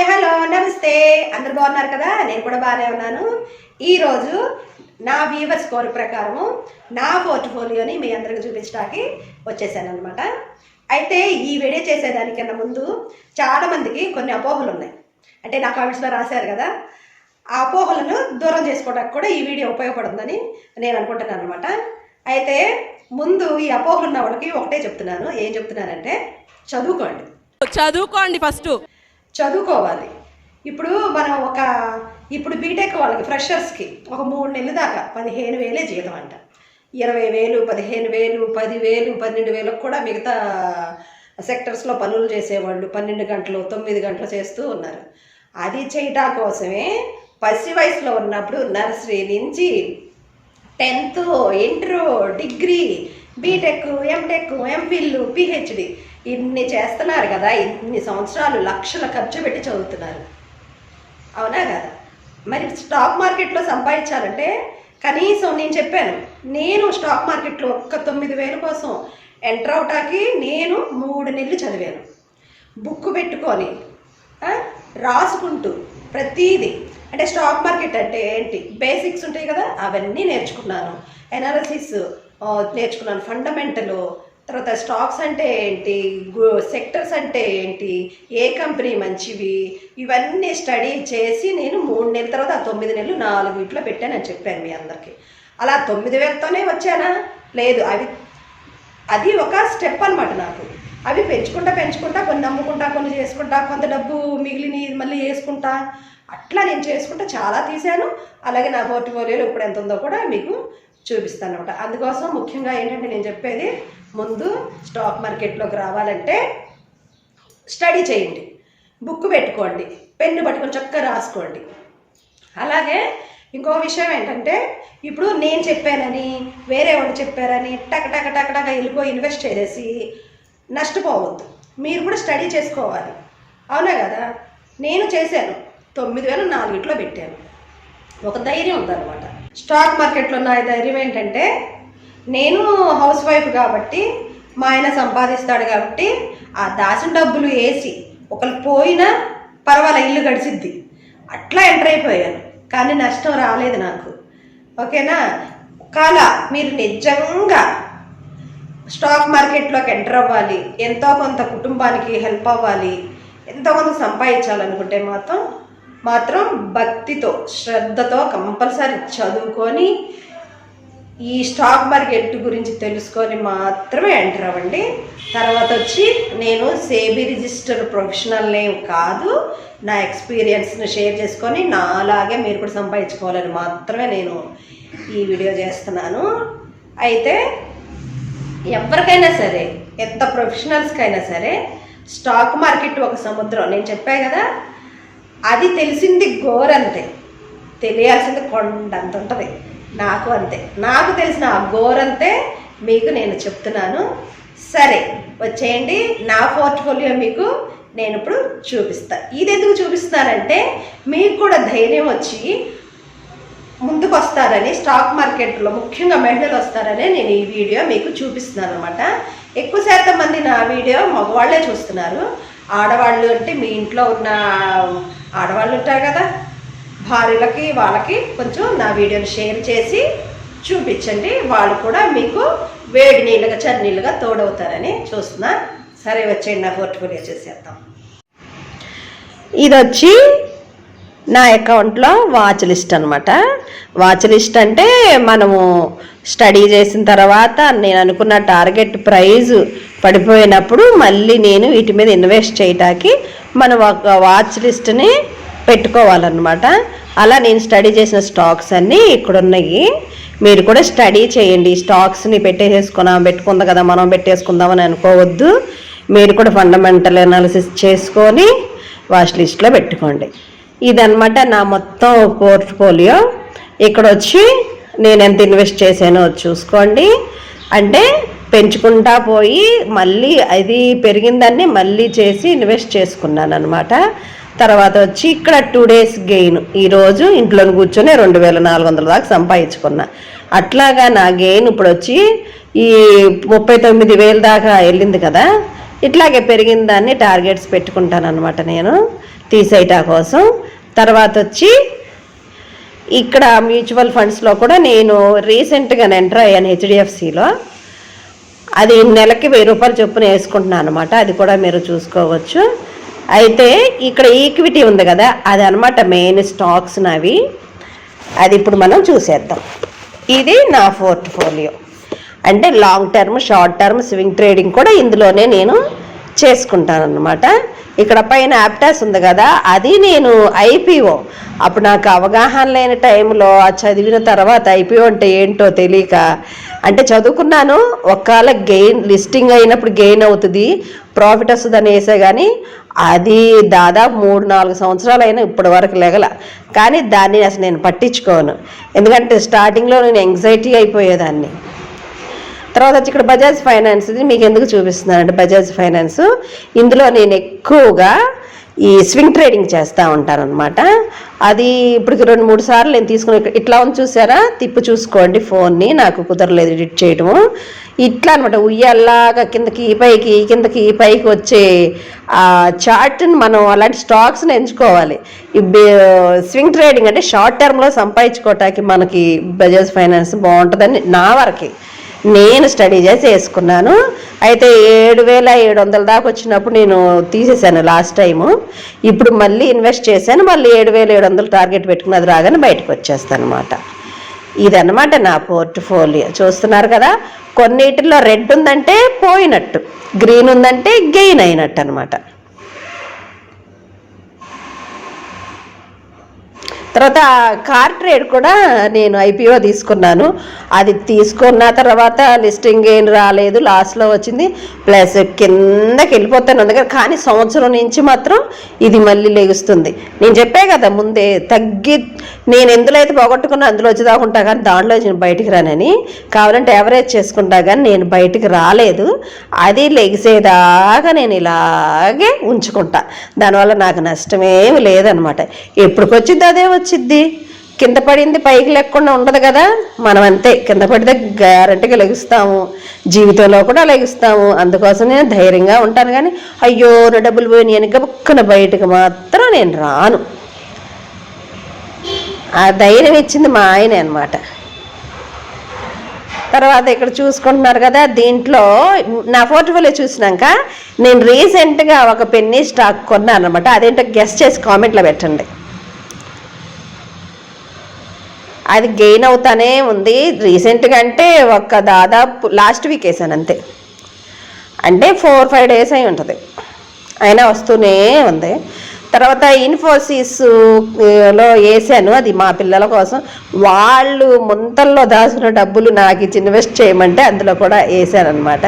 Hello నమస్తే అందరు బాగున్నారు కదా నేను కూడా బాగానే ఉన్నాను ఈ రోజు నా వ్యూవర్స్ కోర్ ప్రకారం నా పోర్ట్ఫోలియోని మీ అందరికి చూపించడానికి వచ్చేసాను అన్నమాట అయితే ఈ వీడియో చేసేదానికన్నా ముందు చాలా మందికి కొన్ని అపోహలు ఉన్నాయి అంటే నా కామెంట్స్ లో రాశారు కదా ఆ అపోహలను దూరం చేసుకోవడానికి కూడా ఈ వీడియో ఉపయోగపడుతుందని నేను అనుకుంటున్నాను అన్నమాట అయితే ముందు ఈ అపోహలు ఉన్న వాళ్ళకి ఒకటే చెప్తున్నాను ఏం చెప్తున్నానంటే చదువుకోండి ఫస్ట్ చదువుకోవాలి ఇప్పుడు మనం ఇప్పుడు బీటెక్ వాళ్ళకి ఫ్రెషర్స్కి ఒక 3 నెలల దాకా 15,000 జీతం అంట 20,000 15,000 10,000 12,000 కూడా మిగతా సెక్టర్స్లో పనులు చేసేవాళ్ళు 12 గంటలు 9 గంటలు చేస్తూ ఉన్నారు అది చేయటం కోసమే పసి వయసులో ఉన్నప్పుడు నర్సరీ నుంచి 10th inter degree BTech MTech MPhil PhD ఇన్ని చేస్తున్నారు కదా ఇన్ని సంవత్సరాలు లక్షల ఖర్చు పెట్టి చదువుతున్నారు అవునా కదా మరి స్టాక్ మార్కెట్లో సంపాదించాలంటే కనీసం నేను చెప్పాను నేను స్టాక్ మార్కెట్లో ఒక్క 9,000 కోసం ఎంటర్ అవటానికి నేను 3 నెలలు చదివాను బుక్ పెట్టుకొని రాసుకుంటూ ప్రతిదీ అంటే స్టాక్ మార్కెట్ అంటే ఏంటి బేసిక్స్ ఉంటాయి కదా అవన్నీ నేర్చుకున్నాను ఎనాలిసిస్ నేర్చుకున్నాను ఫండమెంటల్ తర్వాత స్టాక్స్ అంటే ఏంటి సెక్టర్స్ అంటే ఏంటి ఏ కంపెనీ మంచివి ఇవన్నీ స్టడీ చేసి నేను 3 నెలల తర్వాత 9 నెలలు 4 వీటిలో పెట్టానని చెప్పాను మీ అందరికీ అలా 9,000తోనే వచ్చానా లేదు అది ఒక స్టెప్ అనమాట నాకు అవి పెంచుకుంటా కొన్ని నమ్ముకుంటా కొన్ని చేసుకుంటా కొంత డబ్బు మిగిలిని మళ్ళీ వేసుకుంటా అట్లా నేను చేసుకుంటా చాలా తీశాను అలాగే నా పోర్ట్ఫోలియోలో ఇప్పుడు ఎంత ఉందో కూడా మీకు చూపిస్తాను అనమాట అందుకోసం ముఖ్యంగా ఏంటంటే నేను చెప్పేది ముందు స్టాక్ మార్కెట్లోకి రావాలంటే స్టడీ చేయండి బుక్ పెట్టుకోండి పెన్ను పట్టుకొని చక్కగా రాసుకోండి అలాగే ఇంకో విషయం ఏంటంటే ఇప్పుడు నేను చెప్పానని వేరే వాళ్ళు చెప్పారని టక వెళ్ళిపోయి ఇన్వెస్ట్ చేసేసి నష్టపోవద్దు మీరు కూడా స్టడీ చేసుకోవాలి అవునా కదా నేను చేశాను 9,000 4 పెట్టాను ఒక ధైర్యం ఉందన్నమాట స్టాక్ మార్కెట్లో నా ధైర్యం ఏంటంటే నేను హౌస్ వైఫ్ కాబట్టి మా ఆయన సంపాదిస్తాడు కాబట్టి ఆ దాచిన డబ్బులు వేసి ఒకరు పోయినా పర్వాలేదు ఇల్లు గడిచిద్ది అట్లా ఎంటర్ అయిపోయాను కానీ నష్టం రాలేదు నాకు ఓకేనా కాల మీరు నిజంగా స్టాక్ మార్కెట్లోకి ఎంటర్ అవ్వాలి ఎంతో కొంత కుటుంబానికి హెల్ప్ అవ్వాలి ఎంతో కొంత సంపాదించాలనుకుంటే మాత్రం భక్తితో శ్రద్ధతో కంపల్సరీ చదువుకొని ఈ స్టాక్ మార్కెట్ గురించి తెలుసుకొని మాత్రమే ఎంటర్ అవ్వండి తర్వాత వచ్చి నేను సేబీ రిజిస్టర్ ప్రొఫెషనల్నే కాదు నా ఎక్స్పీరియన్స్ని షేర్ చేసుకొని నాలాగే మీరు కూడా సంపాదించుకోవాలని మాత్రమే నేను ఈ వీడియో చేస్తున్నాను అయితే ఎవరికైనా సరే ఎంత ప్రొఫెషనల్స్కైనా సరే స్టాక్ మార్కెట్ ఒక సముద్రం నేను చెప్పా కదా అది తెలిసింది గోరంతే తెలియాల్సింది కొండంత ఉంటుంది నాకు అంతే నాకు తెలిసిన ఆ గోరంతే మీకు నేను చెప్తున్నాను సరే వచ్చేయండి నా పోర్ట్ఫోలియో మీకు నేను ఇప్పుడు చూపిస్తాను ఇది ఎందుకు చూపిస్తానంటే మీకు కూడా ధైర్యం వచ్చి ముందుకు వస్తారని స్టాక్ మార్కెట్లో ముఖ్యంగా మహిళలు వస్తారని నేను ఈ వీడియో మీకు చూపిస్తున్నాను అనమాట ఎక్కువ శాతం మంది నా వీడియో మగవాళ్ళే చూస్తున్నారు ఆడవాళ్ళు అంటే మీ ఇంట్లో ఉన్న ఆడవాళ్ళు ఉంటారు కదా భార్యలకి వాళ్ళకి కొంచెం నా వీడియోని షేర్ చేసి చూపించండి వాళ్ళు కూడా మీకు వేడి నీళ్ళుగా చన్నీళ్ళుగా తోడవుతారని చూస్తున్నా సరే వచ్చేయండి నా పోర్ట్ఫోలియో చేసేద్దాం ఇది వచ్చి నా అకౌంట్లో వాచ్ లిస్ట్ అనమాట వాచ్ లిస్ట్ అంటే మనము స్టడీ చేసిన తర్వాత నేను అనుకున్న టార్గెట్ ప్రైజ్ పడిపోయినప్పుడు మళ్ళీ నేను వీటి మీద ఇన్వెస్ట్ చేయటానికి మనం ఒక వాచ్ లిస్ట్ని పెట్టుకోవాలన్నమాట అలా నేను స్టడీ చేసిన స్టాక్స్ అన్నీ ఇక్కడ ఉన్నాయి మీరు కూడా స్టడీ చేయండి స్టాక్స్ని పెట్టుకుందాం కదా మనం పెట్టేసుకుందామని అనుకోవద్దు మీరు కూడా ఫండమెంటల్ అనాలిసిస్ చేసుకొని వాచ్ లిస్ట్లో పెట్టుకోండి ఇదన్నమాట నా మొత్తం పోర్ట్ఫోలియో ఇక్కడ వచ్చి నేను ఎంత ఇన్వెస్ట్ చేశానో చూసుకోండి అంటే పెంచుకుంటా పోయి మళ్ళీ అది పెరిగిందాన్ని మళ్ళీ చేసి ఇన్వెస్ట్ చేసుకున్నాను అనమాట తర్వాత వచ్చి ఇక్కడ 2 days గెయిన్ ఈరోజు ఇంట్లో కూర్చొని 2,400 దాకా సంపాదించుకున్నా అట్లాగా నా గెయిన్ ఇప్పుడు వచ్చి ఈ 39,000 దాకా వెళ్ళింది కదా ఇట్లాగే పెరిగిన దాన్ని టార్గెట్స్ పెట్టుకుంటాను అనమాట నేను తీసేయటా కోసం. తర్వాత వచ్చి ఇక్కడ మ్యూచువల్ ఫండ్స్లో కూడా నేను రీసెంట్గా ఎంటర్ అయ్యాను హెచ్డిఎఫ్సిలో. అది నెలకి 1000 రూపాయలు చొప్పున వేసుకుంటున్నాను అనమాట. అది కూడా మీరు చూసుకోవచ్చు. అయితే ఇక్కడ ఈక్విటీ ఉంది కదా, అది అనమాట మెయిన్ స్టాక్స్ నావి. అది ఇప్పుడు మనం చూసేద్దాం. ఇది నా పోర్ట్ఫోలియో. అంటే long term, short term, swing trading కూడా ఇందులోనే నేను చేసుకుంటాను అనమాట. ఇక్కడ పైన యాప్టాస్ ఉంది కదా, అది నేను ఐపీఓ అప్పుడు నాకు అవగాహన లేని టైంలో చదివిన తర్వాత ఐపీఓ అంటే ఏంటో తెలియక, అంటే చదువుకున్నాను, ఒకవేళ గెయిన్ లిస్టింగ్ అయినప్పుడు గెయిన్ అవుతుంది, ప్రాఫిట్ వస్తుంది అని వేసే, కానీ అది దాదాపు 3-4 సంవత్సరాలు అయినా ఇప్పటి వరకు లెగల. కానీ దాన్ని అసలు నేను పట్టించుకోను, ఎందుకంటే స్టార్టింగ్లో నేను యాంగ్జైటీ అయిపోయేదాన్ని. తర్వాత వచ్చి ఇక్కడ బజాజ్ ఫైనాన్స్, ఇది మీకు ఎందుకు చూపిస్తున్నానంటే బజాజ్ ఫైనాన్స్ ఇందులో నేను ఎక్కువగా ఈ స్వింగ్ ట్రేడింగ్ చేస్తూ ఉంటాను అనమాట. అది ఇప్పటికి 2-3 సార్లు నేను తీసుకుని ఇట్లా ఉంది చూసారా, తిప్పు చూసుకోండి ఫోన్ని, నాకు కుదరలేదు ఎడిట్ చేయడము. ఇట్లా అనమాట ఉయ్యాల్లాగా కిందకి పైకి కిందకి పైకి వచ్చే ఆ చార్ట్ని మనం అలాంటి స్టాక్స్ని ఎంచుకోవాలి. ఈ స్వింగ్ ట్రేడింగ్ అంటే షార్ట్ టర్మ్లో సంపాదించుకోవటానికి మనకి బజాజ్ ఫైనాన్స్ బాగుంటుందని నా వరకే నేను స్టడీ చేసి వేసుకున్నాను. అయితే 7700 దాకా వచ్చినప్పుడు నేను తీసేసాను లాస్ట్ టైము. ఇప్పుడు మళ్ళీ ఇన్వెస్ట్ చేశాను, మళ్ళీ 7700 టార్గెట్ పెట్టుకున్నది రాగానే బయటకు వచ్చేస్తాను అనమాట. ఇదన్నమాట నా పోర్ట్ఫోలియో. చూస్తున్నారు కదా, కొన్నిటిలో రెడ్ ఉందంటే పోయినట్టు, గ్రీన్ ఉందంటే గెయిన్ అయినట్టు అనమాట. తర్వాత కార్ ట్రేడ్ కూడా నేను ఐపీఓ తీసుకున్నాను. అది తీసుకున్న తర్వాత లిస్టింగ్ గెయిన్ రాలేదు, లాస్ట్లో వచ్చింది, ప్లస్ కిందకి వెళ్ళిపోతాను అందుకని. కానీ సంవత్సరం నుంచి మాత్రం ఇది మళ్ళీ లెగుస్తుంది. నేను చెప్పే కదా ముందే, నేను ఎందులో అయితే పోగొట్టుకున్నా అందులో వచ్చి దాకుంటా, కానీ దాంట్లో నేను బయటికి రానని. కావాలంటే యావరేజ్ చేసుకుంటా, కానీ నేను బయటికి రాలేదు. అది లెగిసేదాకా నేను ఇలాగే ఉంచుకుంటా, దానివల్ల నాకు నష్టమేమి లేదనమాట. ఎప్పటికొచ్చిద్ది అదే వచ్చిద్ది, కింద పడింది పైకి లేకుండా ఉండదు కదా. మనం అంతే, కింద పడితే గ్యారంటీగా లెగుస్తాము, జీవితంలో కూడా లెగుస్తాము. అందుకోసం నేను ధైర్యంగా ఉంటాను. కానీ అయ్యో నా డబ్బులు పోయినాయి అని గబుక్కున బయటకు మాత్రం నేను రాను. ఆ ధైర్యం ఇచ్చింది మా ఆయనే అనమాట. తర్వాత ఇక్కడ చూసుకుంటున్నారు కదా, దీంట్లో నా పోర్ట్ఫోలియో చూసినాక నేను రీసెంట్గా ఒక పెన్నీ స్టాక్ కొన్నాను అనమాట. అదేంటో గెస్ చేసి కామెంట్లో పెట్టండి. అది గెయిన్ అవుతానే ఉంది రీసెంట్గా, అంటే ఒక దాదాపు లాస్ట్ వీక్ వేసాను అంతే, అంటే 4-5 డేస్ అయి ఉంటుంది, అయినా వస్తూనే ఉంది. తర్వాత ఇన్ఫోసిస్లో వేసాను, అది మా పిల్లల కోసం, వాళ్ళు ముంతల్లో దాచుకున్న డబ్బులు నాకు ఇచ్చి ఇన్వెస్ట్ చేయమంటే అందులో కూడా వేసాను అనమాట.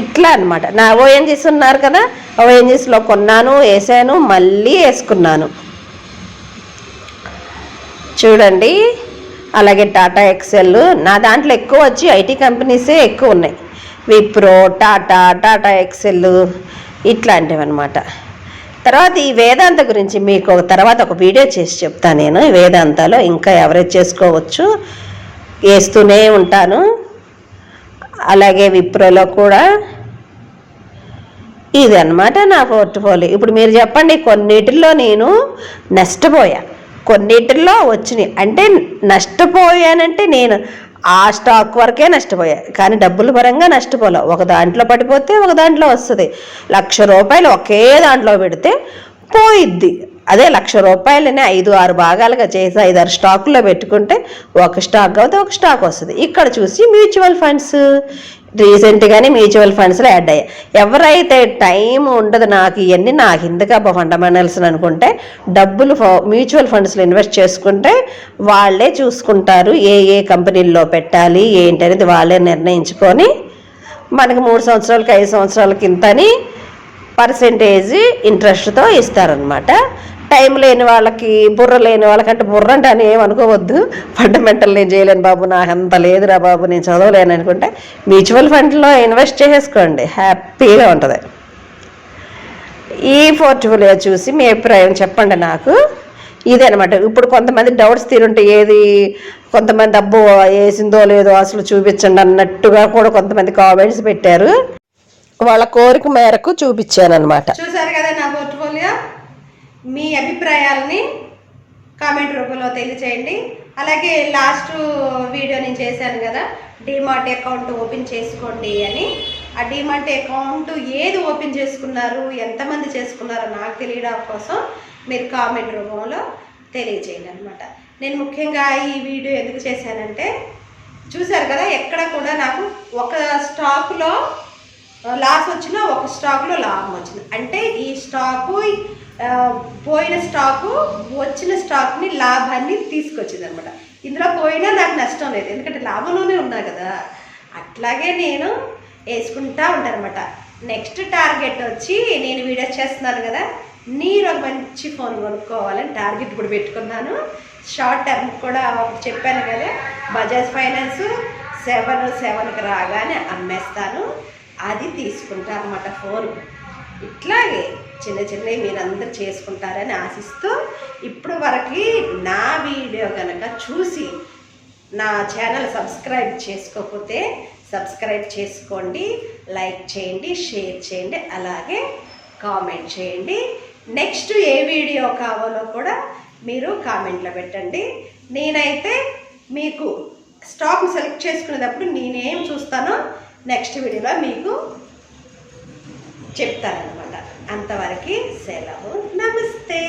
ఇట్లా అనమాట. నా ఓఎన్జీస్ ఉన్నారు కదా, ఓఎన్జీస్లో కొన్నాను, వేసాను, మళ్ళీ వేసుకున్నాను. చూడండి. అలాగే టాటా ఎక్సెల్, నా దాంట్లో ఎక్కువ వచ్చి ఐటీ కంపెనీసే ఎక్కువ ఉన్నాయి. విప్రో, టాటా ఎక్సెల్ ఇట్లాంటివి అనమాట. తర్వాత ఈ వేదాంత గురించి మీకు తర్వాత ఒక వీడియో చేసి చెప్తాను నేను. వేదాంతాలో ఇంకా ఎవరేజ్ చేసుకోవచ్చు, వేస్తూనే ఉంటాను. అలాగే విప్రోలో కూడా ఇది అనమాట నా పోర్ట్ఫోలియో. ఇప్పుడు మీరు చెప్పండి, కొన్నిటిల్లో నేను నష్టపోయా, కొన్నిటిల్లో వచ్చినాయి. అంటే నష్టపోయానంటే నేను ఆ స్టాక్ వరకే నష్టపోయా, కానీ డబ్బుల పరంగా నష్టపోలే. ఒక దాంట్లో పడిపోతే ఒక దాంట్లో వస్తుంది. 1,00,000 రూపాయలు ఒకే దాంట్లో పెడితే పోయిద్ది. అదే 1,00,000 రూపాయలని 5-6 భాగాలుగా చేసి 5-6 స్టాకుల్లో పెట్టుకుంటే ఒక స్టాక్ అవుతే ఒక స్టాక్ వస్తుంది. ఇక్కడ చూసి మ్యూచువల్ ఫండ్స్ రీసెంట్గానే మ్యూచువల్ ఫండ్స్లో యాడ్ అయ్యాయి. ఎవరైతే టైం ఉండదు నాకు ఇవన్నీ నాకు ఇందుక ఫండమెంటల్స్ అనుకుంటే డబ్బులు మ్యూచువల్ ఫండ్స్లో ఇన్వెస్ట్ చేసుకుంటే వాళ్ళే చూసుకుంటారు, ఏ కంపెనీల్లో పెట్టాలి ఏంటి అనేది వాళ్ళే నిర్ణయించుకొని మనకి 3 సంవత్సరాలకి 5 సంవత్సరాలకి ఇంతని పర్సెంటేజ్ ఇంట్రెస్ట్తో ఇస్తారనమాట. టైం లేని వాళ్ళకి, బుర్ర లేని వాళ్ళకంటే, బుర్ర అంటే అని ఏమనుకోవద్దు, ఫండమెంటల్ నేను చేయలేను బాబు, నాకు అంత లేదురా బాబు, నేను చదవలేను అనుకుంటే మ్యూచువల్ ఫండ్లో ఇన్వెస్ట్ చేసేసుకోండి, హ్యాపీగా ఉంటుంది. ఈ పోర్ట్ఫోలియో చూసి మీ అభిప్రాయం చెప్పండి నాకు. ఇదనమాట. ఇప్పుడు కొంతమంది డౌట్స్ తీరుంటే ఏది, కొంతమంది డబ్బు వేసిందో లేదో అసలు చూపించండి అన్నట్టుగా కూడా కొంతమంది కామెంట్స్ పెట్టారు. వాళ్ళ కోరిక మేరకు చూపించాను అనమాట. చూసారు కదా నా పోర్ట్ఫోలియో. మీ అభిప్రాయాలని కామెంట్ రూపంలో తెలియచేయండి. అలాగే లాస్ట్ వీడియో నేను చేశాను కదా, డిమార్ట్ అకౌంట్ ఓపెన్ చేసుకోండి అని. ఆ డిమార్ట్ అకౌంట్ ఏది ఓపెన్ చేసుకున్నారు, ఎంతమంది చేసుకున్నారో నాకు తెలియడం కోసం మీరు కామెంట్ రూపంలో తెలియచేయండి అనమాట. నేను ముఖ్యంగా ఈ వీడియో ఎందుకు చేశానంటే, చూశారు కదా ఎక్కడ కూడా నాకు ఒక స్టాక్లో లాస్ వచ్చినా ఒక స్టాక్లో లాభం వచ్చింది. అంటే ఈ స్టాకు పోయిన స్టాకు వచ్చిన స్టాక్ని లాభాన్ని తీసుకొచ్చింది అనమాట. ఇందులో పోయినా నాకు నష్టం లేదు, ఎందుకంటే లాభంలోనే ఉన్నా కదా. అట్లాగే నేను వేసుకుంటా ఉంటాను అనమాట. నెక్స్ట్ టార్గెట్ వచ్చి నేను వీడియోస్ చేస్తున్నాను కదా, నేను ఒక మంచి ఫోన్ కొనుక్కోవాలని టార్గెట్ కూడా పెట్టుకున్నాను. షార్ట్ టర్మ్ కూడా చెప్పాను కదా, బజాజ్ ఫైనాన్స్ 7కి రాగానే అమ్మేస్తాను, అది తీసుకుంటాను అనమాట ఫోన్. ఇట్లాగే చిన్న చిన్నవి మీరందరూ చేసుకుంటారని ఆశిస్తూ, ఇప్పుడు వరకు నా వీడియో కనుక చూసి నా ఛానల్ సబ్స్క్రైబ్ చేసుకోకపోతే సబ్స్క్రైబ్ చేసుకోండి, లైక్ చేయండి, షేర్ చేయండి, అలాగే కామెంట్ చేయండి. నెక్స్ట్ ఏ వీడియో కావాలో కూడా మీరు కామెంట్లో పెట్టండి. నేనైతే మీకు స్టాక్ సెలెక్ట్ చేసుకునేటప్పుడు నేనేం చూస్తానో నెక్స్ట్ వీడియోలో మీకు చెప్తానన్నమాట. అంతవరకు సెలవు, నమస్తే.